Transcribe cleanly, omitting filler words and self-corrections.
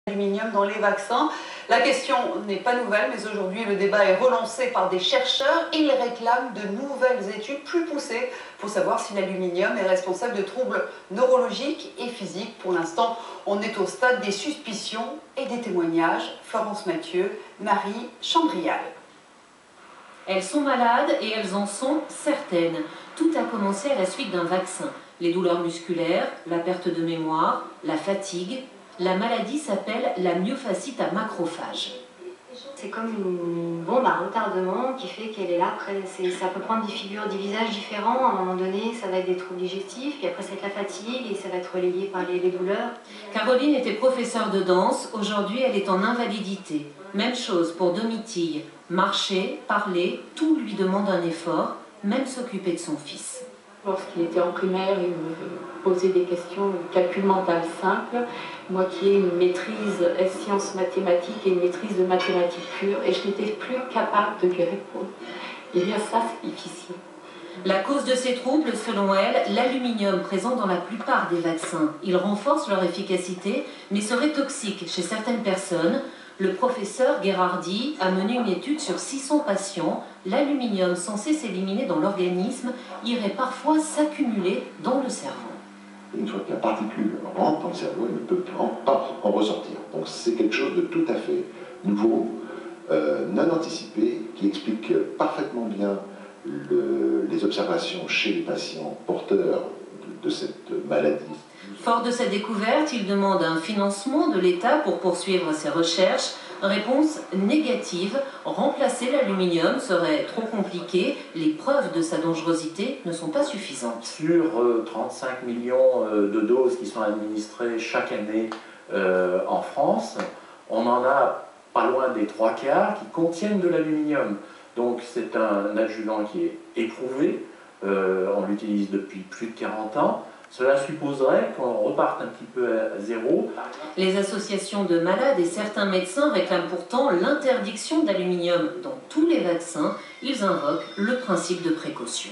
Aluminium dans les vaccins. La question n'est pas nouvelle, mais aujourd'hui le débat est relancé par des chercheurs. Ils réclament de nouvelles études plus poussées pour savoir si l'aluminium est responsable de troubles neurologiques et physiques. Pour l'instant, on est au stade des suspicions et des témoignages. Florence Mathieu, Marie Chambrial. Elles sont malades et elles en sont certaines. Tout a commencé à la suite d'un vaccin. Les douleurs musculaires, la perte de mémoire, la fatigue. La maladie s'appelle la myofasciite à macrophages. C'est comme une bombe à retardement qui fait qu'elle est là. Après, ça peut prendre des figures, des visages différents. À un moment donné, ça va être des troubles digestifs, puis après, ça va être la fatigue et ça va être relayé par les douleurs. Caroline était professeure de danse. Aujourd'hui, elle est en invalidité. Même chose pour Domitille. Marcher, parler, tout lui demande un effort, même s'occuper de son fils. Lorsqu'il était en primaire, il me posait des questions de calcul mental simple. Moi qui ai une maîtrise sciences mathématiques et une maîtrise de mathématiques pures, et je n'étais plus capable de lui répondre. Et bien ça, c'est difficile. La cause de ces troubles, selon elle, l'aluminium présent dans la plupart des vaccins. Il renforce leur efficacité, mais serait toxique chez certaines personnes. Le professeur Gherardi a mené une étude sur 600 patients. L'aluminium censé s'éliminer dans l'organisme irait parfois s'accumuler dans le cerveau. Une fois que la particule rentre dans le cerveau, elle ne peut pas en ressortir. Donc c'est quelque chose de tout à fait nouveau, non anticipé, qui explique parfaitement bien les observations chez les patients porteurs de cette maladie. Fort de sa découverte, il demande un financement de l'État pour poursuivre ses recherches. Réponse négative, remplacer l'aluminium serait trop compliqué, les preuves de sa dangerosité ne sont pas suffisantes. Sur 35 millions de doses qui sont administrées chaque année en France, on en a pas loin des 3 quarts qui contiennent de l'aluminium. Donc c'est un adjuvant qui est éprouvé, on l'utilise depuis plus de 40 ans. Cela supposerait qu'on reparte un petit peu à zéro. Les associations de malades et certains médecins réclament pourtant l'interdiction d'aluminium dans tous les vaccins. Ils invoquent le principe de précaution.